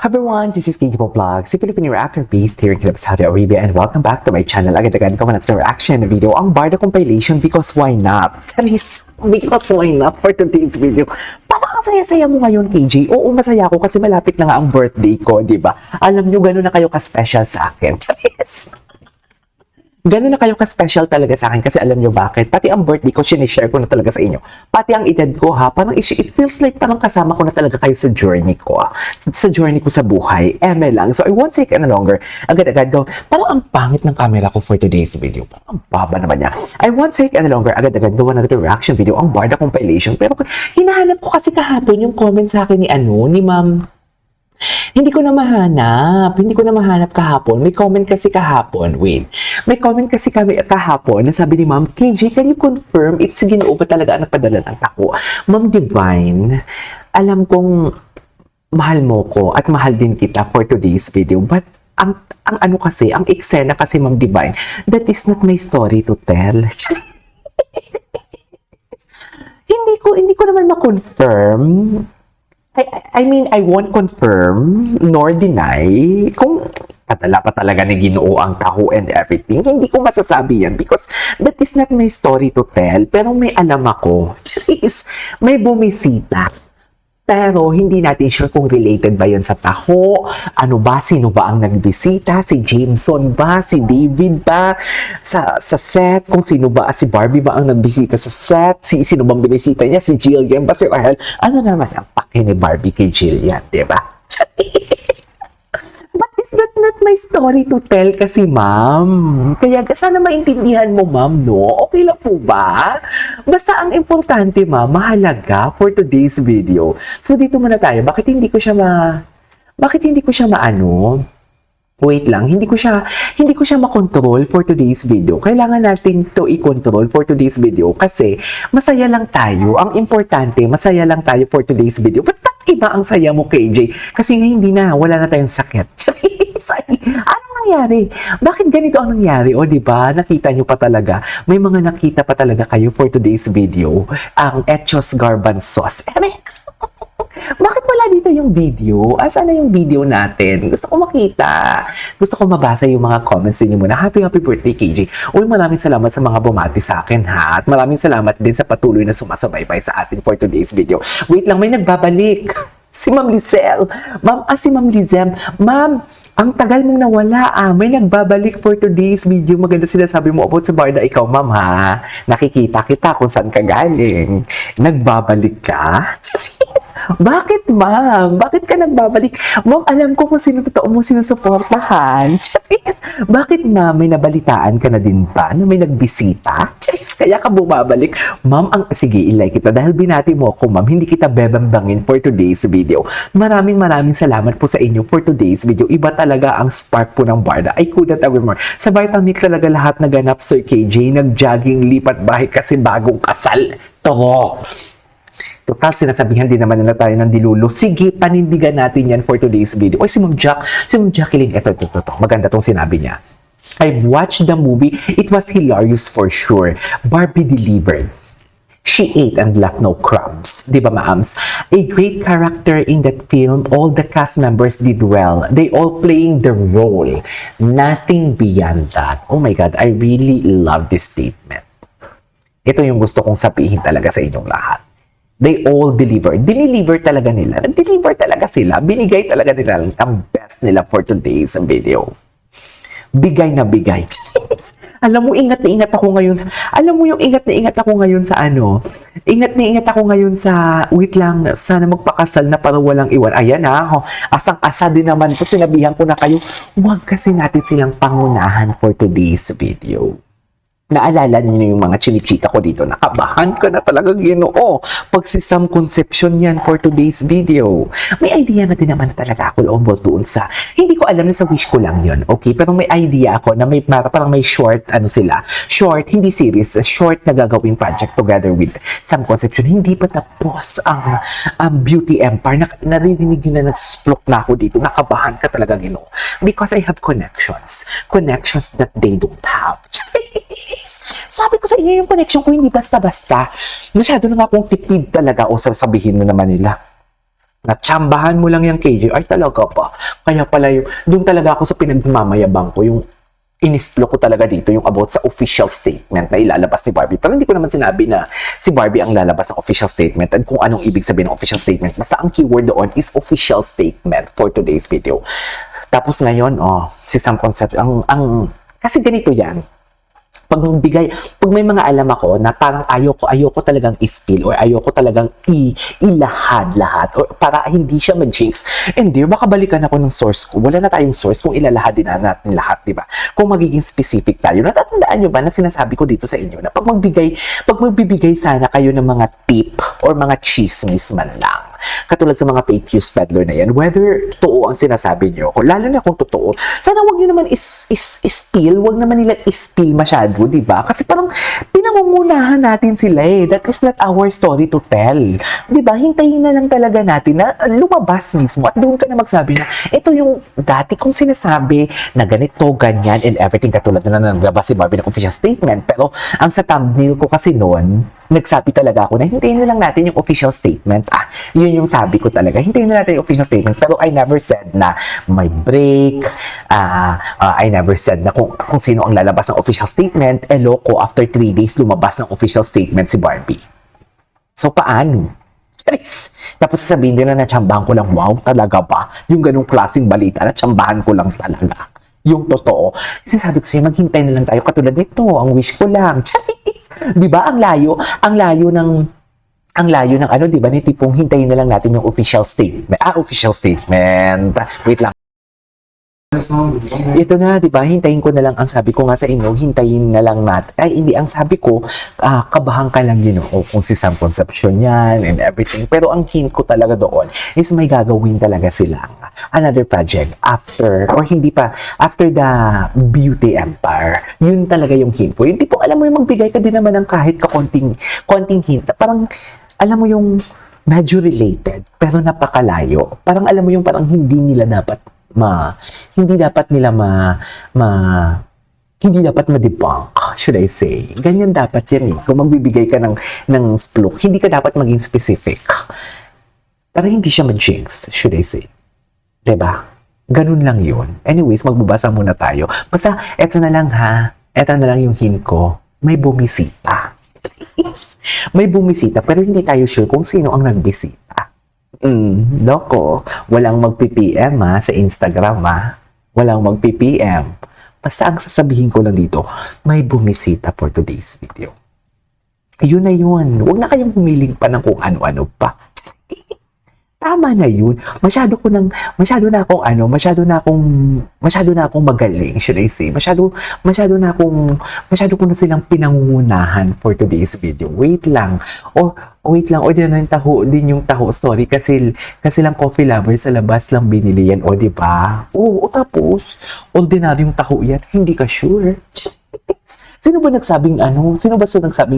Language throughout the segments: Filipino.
Hi everyone, this is KG Vlog, si Filipino reactor based here in Kilab, Saudi Arabia, and welcome back to my channel. Agad-agad ko na sa reaction video ang Barda compilation because why not? Charis, because why not for today's video? Parang ang saya-saya mo ngayon, KG. Oo, masaya ako kasi malapit na nga ang birthday ko, di ba? Alam nyo, gano'n na kayo ka-special sa akin. Charis! Ganun na kayo ka-special talaga sa akin kasi alam nyo bakit? Pati ang birthday ko, sinishare ko na talaga sa inyo. Pati ang edad ko ha, parang it feels like parang kasama ko na talaga kayo sa journey ko. Sa journey ko sa buhay. Lang. So I won't take any longer. Agad-agad go. Parang ang pangit ng camera ko for today's video. Parang ang baba naman niya. I won't take any longer. Agad-agad gawa na reaction video ang Barda compilation. Pero hinahanap ko kasi kahapon yung comment sa akin ni Ma'am. Hindi ko na mahanap kahapon. May comment kasi kahapon. Wait. May comment kasi kami kahapon na sabi ni Ma'am, KJ, can you confirm if si Ginoo ba talaga ang nagpadala ng tako? Ma'am Divine, alam kong mahal mo ko at mahal din kita for today's video. But ang ano kasi, ang eksena kasi Ma'am Divine, that is not my story to tell. hindi ko naman ma-confirm. I mean, I won't confirm nor deny kung padala pa talaga ni Ginoo ang taho and everything. Hindi ko masasabi yan because that is not my story to tell. Pero may alam ako. Jeez, may bumisita. Pero hindi natin sure kung related ba yan sa taho. Ano ba? Sino ba ang nagbisita? Si Jameson ba? Si David ba? Sa set? Kung sino ba? Si Barbie ba ang nagbisita sa set? Sino bang binisita niya? Si Jillian ba? Si Rahel? Ano naman ang pake ni Barbie kay Jillian? Diba? But is that not my story to tell kasi, ma'am? Kaya sana maintindihan mo, ma'am, no? Okay lang po ba? Basta ang importante, ma'am, mahalaga for today's video. So, dito muna tayo. Bakit hindi ko siya maano? Wait lang, hindi ko siya makontrol for today's video. Kailangan natin to i-control for today's video kasi masaya lang tayo. Ang importante, masaya lang tayo for today's video. Ba't iba ang saya mo, KJ? Kasi nga wala na tayong sakit. Anong nangyari? Bakit ganito ang nangyari? O diba, nakita nyo pa talaga. May mga nakita pa talaga kayo for today's video. Ang Echos Garbanzos. Bakit wala dito yung video? Saan na yung video natin? Gusto ko makita. Gusto ko mabasa yung mga comments niyo muna. Happy birthday, KJ. Uy, maraming salamat sa mga bumati sa akin, ha? At maraming salamat din sa patuloy na sumasabaybay sa atin for today's video. Wait lang, may nagbabalik. Si Ma'am Lizelle. Si Ma'am Lizelle. Ma'am, ang tagal mong nawala, may nagbabalik for today's video. Maganda sinasabi mo about sa Barda. Ikaw, ma'am, ha? Nakikita kita kung saan ka galing. Nagbabalik ka? Bakit, ma'am? Bakit ka nagbabalik? Ma'am, alam ko kung sino totoo mo sinusuportahan. Charis, bakit, ma'am? May nabalitaan ka na din ba na may nagbisita? Charis, kaya ka bumabalik? Ma'am, sige, ilike kita. Dahil binati mo ako, ma'am, hindi kita bebambangin for today's video. Maraming salamat po sa inyo for today's video. Iba talaga ang spark po ng Barda. I couldn't agree more. Sa Vitamix talaga lahat naganap, Sir KJ. Nag-jogging, lipat bahay kasi bagong kasal. To. Total, sinasabihan din naman nila tayo ng dilulo. Sige, panindigan natin yan for today's video. Oy, si Ma'am Jacqueline, ito. Maganda tong sinabi niya. I've watched the movie. It was hilarious for sure. Barbie delivered. She ate and left no crumbs. Di ba, ma'ams? A great character in that film. All the cast members did well. They all playing the role. Nothing beyond that. Oh my God, I really love this statement. Ito yung gusto kong sabihin talaga sa inyong lahat. They all delivered. Deliver talaga nila. Nag-deliver talaga sila. Binigay talaga nila ang best nila for today's video. Bigay na bigay. Alam mo, ingat na ingat ako ngayon sa... Alam mo yung ingat na ingat ako ngayon sa ano? Ingat na ingat ako ngayon sa... Wait lang, sana magpakasal na para walang iwan. Ayan ha, asang-asa din naman po. Sinabihan ko na kayo, huwag kasi natin silang pangunahan for today's video. Naalala niyo yung mga chinichita ko dito. Nakabahan ka na talaga, Ginoo. Pagsisam conception yan for today's video. May idea na din naman na talaga ako about doon sa... Hindi ko alam na sa wish ko lang yon, okay? Pero may idea ako na may parang may short, short, hindi series, short na gagawing project together with some conception. Hindi pa tapos ang Beauty Empire. Narinig yun na nag-splok na ako dito. Nakabahan ka talaga, Ginoo. Because I have connections. Connections that they don't have. Sabi ko sa inyo yung connection ko hindi basta-basta. Masyado na akong tipid talaga o sasabihin na naman nila. Natsambahan mo lang yung KJ. Ay, talaga pa. Kaya pala yung, doon talaga ako sa pinagmamayabang ko, yung inisplo ko talaga dito yung about sa official statement na ilalabas ni Barbie. Pero hindi ko naman sinabi na si Barbie ang lalabas ng official statement at kung anong ibig sabihin ng official statement. Basta ang keyword doon is official statement for today's video. Tapos ngayon, si Sam Concept, kasi ganito yan. Pag may mga alam ako na parang ayoko talagang i-spill or ayoko talagang ilahad lahat or para hindi siya mag-jinx. And dear, baka balikan ako ng source ko. Wala na tayong source kung ilalahad din natin lahat, di ba? Kung magiging specific tayo. Natatandaan nyo ba na sinasabi ko dito sa inyo na pag magbibigay sana kayo ng mga tip or mga chismis man lang. Katulad sa mga fake news peddler na yan, whether totoo ang sinasabi nyo, lalo na kung totoo, sana wag nyo naman is-spill, wag naman nila is-spill masyado, di ba? Kasi parang pinangungunahan natin sila eh. That is not our story to tell. Di ba? Hintayin na lang talaga natin na lumabas mismo at doon ka na magsabi na ito yung dati kong sinasabi na ganito, ganyan, and everything, katulad na naglabas si Barbie ng official statement. Pero ang sa thumbnail ko kasi noon, nagsabi talaga ako na hintayin na lang natin yung official statement. Yun yung sabi ko talaga. Hintayin na natin yung official statement. Pero I never said na may break. I never said na kung sino ang lalabas ng official statement. Loko, after 3 days, lumabas ng official statement si Barbie. So, paano? Stress. Tapos sasabihin nila na tsambahan ko lang, wow, talaga ba? Yung ganong klaseng balita na tsambahan ko lang talaga. Yung totoo. Kasi sabi ko sa'yo, maghintay na lang tayo. Katulad nito, ang wish ko lang. Di ba? Ang layo ng ano, di ba? Ni tipong hintayin na lang natin yung official statement. Official statement. Wait lang. Ito na, di ba? Hintayin ko na lang. Ang sabi ko nga sa inyo, hintayin na lang natin. Ay, hindi. Ang sabi ko, kabahan ka lang yun. Kung si Sam Concepcion yan and everything. Pero ang hint ko talaga doon is may gagawin talaga silang another project after the Beauty Empire. Yun talaga yung hint ko. Yung tipong alam mo yung magbigay ka din naman ng kahit konting hint. Parang, alam mo yung medyo related, pero napakalayo. Parang alam mo yung parang hindi dapat ma-debunk, should I say. Ganyan dapat yan eh. Kung magbibigay ka ng splook, hindi ka dapat maging specific. Para hindi siya ma-jinx, should I say. Diba? Ganun lang yun. Anyways, magbabasa muna tayo. Basta, eto na lang ha. Eto na lang yung hint ko. May bumisita. May bumisita, pero hindi tayo sure kung sino ang nagbisita. Loko. Walang mag-PPM sa Instagram Walang mag-PPM. Basta ang sasabihin ko lang dito, may bumisita for today's video. Yun na yun. Huwag na kayong humiling pa ng kung ano-ano pa. Tama na yun. Masyado na akong magaling, should I say. Masyado ko na silang pinangungunahan for today's video. Wait lang. Or din yung taho story kasi lang coffee lover sa labas lang binili yan. O, diba? Tapos, ordinary yung taho yan. Hindi ka sure. Sino ba nagsabing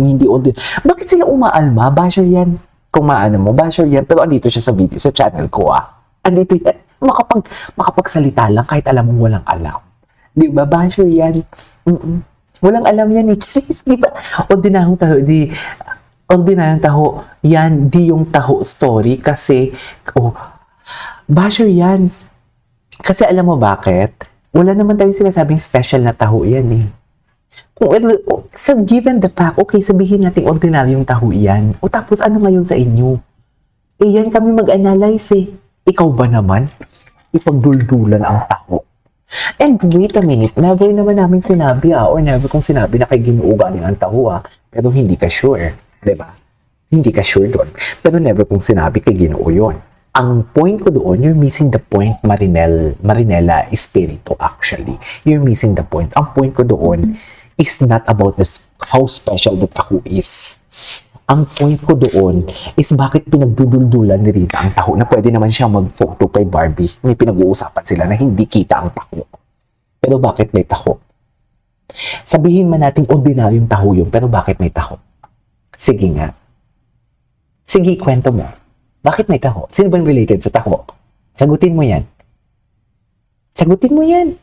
hindi ordinary? Bakit sila umaalma? Basher yan. Kung maano mo, basher yan, pero andito siya sa video, sa channel ko Andito yan. Makapagsalita lang kahit alam mong walang alam. Di ba? Basher yan. Walang alam yan eh. Di ba? Ordinaryong taho, yan, di yung taho story kasi, basher yan. Kasi alam mo bakit? Wala naman tayong sinasabing special na taho yan eh. Given the fact, okay, sabihin natin ordinary yung taho yan. Tapos ano ngayon sa inyo? Yan kami mag-analyze eh. Ikaw ba naman? Ipagduldulan ang taho. And wait a minute, never naman namin sinabi or never kong sinabi na kay Ginoo galing ang taho pero hindi ka sure. Diba? Hindi ka sure doon. Pero never kong sinabi kay Ginoo yun. Ang point ko doon, you're missing the point, Marinela Espiritu actually. You're missing the point. Ang point ko doon is not about how special the taho is. Ang point ko doon is bakit pinagduduldulan ni Rita ang taho na pwede naman siya mag-photo kay Barbie. May pinag-uusapan sila na hindi kita ang taho. Pero bakit may taho? Sabihin man natin ordinaryong taho yun, pero bakit may taho? Sige nga. Sige, kwento mo. Bakit may taho? Sino bang related sa taho? Sagutin mo yan. Sagutin mo yan.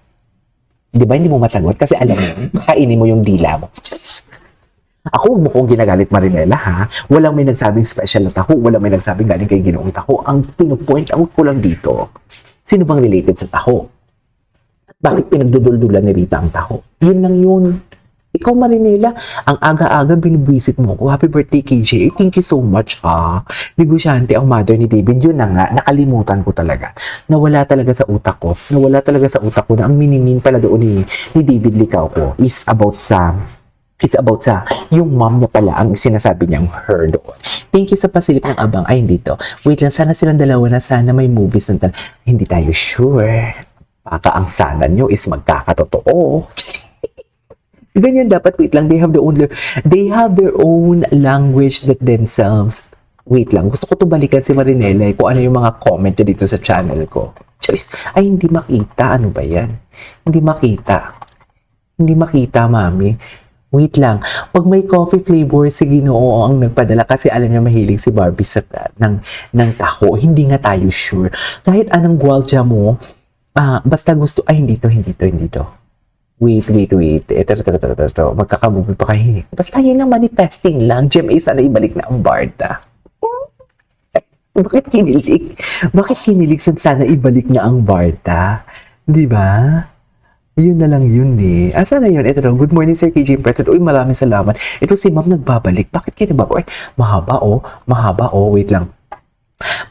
Di ba hindi mo masagot? Kasi alam mo, kainin mo yung dila mo. Ako, huwag mo kong ginagalit, Marinela, ha? Walang may nagsabing special na taho. Walang may nagsabing galing kay Ginoong taho. Ang pinupoint out ko lang dito, sino bang related sa taho? At bakit pinagduduldulan ni Rita ang taho? Yun lang yun. Ikaw, Marinela, ang aga-aga binubwisit mo ko. Happy birthday, KJ. Thank you so much, ha? Negosyante ang mother ni David. Yun na nga, nakalimutan ko talaga. Nawala talaga sa utak ko. Nawala talaga sa utak ko na ang minimin pala doon ni David Licao ko is about sa yung mom niya pala ang sinasabi niyang her doon. Thank you sa pasilip ng abang. Ay, hindi to. Wait lang, sana silang dalawa na sana may movies na hindi tayo sure. Baka ang sana nyo is magkakatotoo. Ganyan dapat. Wait lang, they have their own language that themselves. Wait lang, gusto ko to balikan si Marinela kung ano yung mga comment niya dito sa channel ko. Charis, ay hindi makita. Ano ba yan? Hindi makita. Hindi makita, mami. Wait lang. Pag may coffee flavor, si Ginoo ang nagpadala kasi alam niya mahilig si Barbie sa ng taho. Hindi nga tayo sure. Kahit anong gwaldya mo, basta gusto, ay hindi to. Wait. Ito. Magkakabubi pa kayo. Basta yun lang, manifesting lang. GMA, sana ibalik na ang Barda. Bakit kinilig? Bakit kinilig sana ibalik na ang Barda? Di ba? Yun na lang yun eh. Asa na yun? Ito daw. Good morning, Sir KJ President. Uy, maraming salamat. Ito si Ma'am nagbabalik. Bakit kayo nagbabalik? Mahaba oh. Wait lang.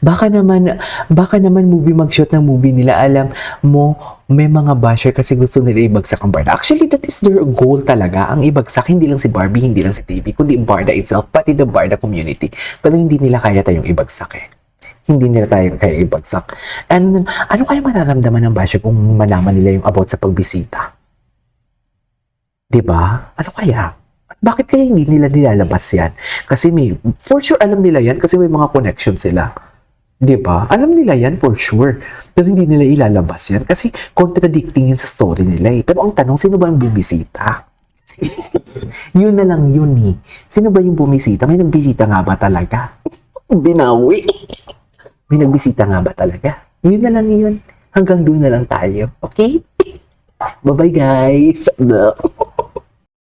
Baka naman mag-shoot ng movie nila. Alam mo, may mga basher kasi gusto nila ibagsak ang Barda. Actually, that is their goal talaga. Ang ibagsak, hindi lang si Barbie, hindi lang si TV, kundi Barda itself, pati the Barda community. Pero hindi nila kaya tayong ibagsak eh. Hindi nila tayo kaya ibagsak. Ano kaya mararamdaman ng basher kung malaman nila yung about sa pagbisita? Diba? Ano kaya? Bakit kaya hindi nila nilalabas yan? Kasi for sure alam nila yan kasi may mga connection sila. Diba? Alam nila yan for sure. Pero hindi nila ilalabas yan kasi contradicting yun sa story nila eh. Pero ang tanong, sino ba yung bumisita? Yun na lang yun eh. Sino ba yung bumisita? May nagbisita nga ba talaga? Binawi. May nagbisita nga ba talaga? Yun na lang yun. Hanggang doon na lang tayo. Okay? Bye-bye guys.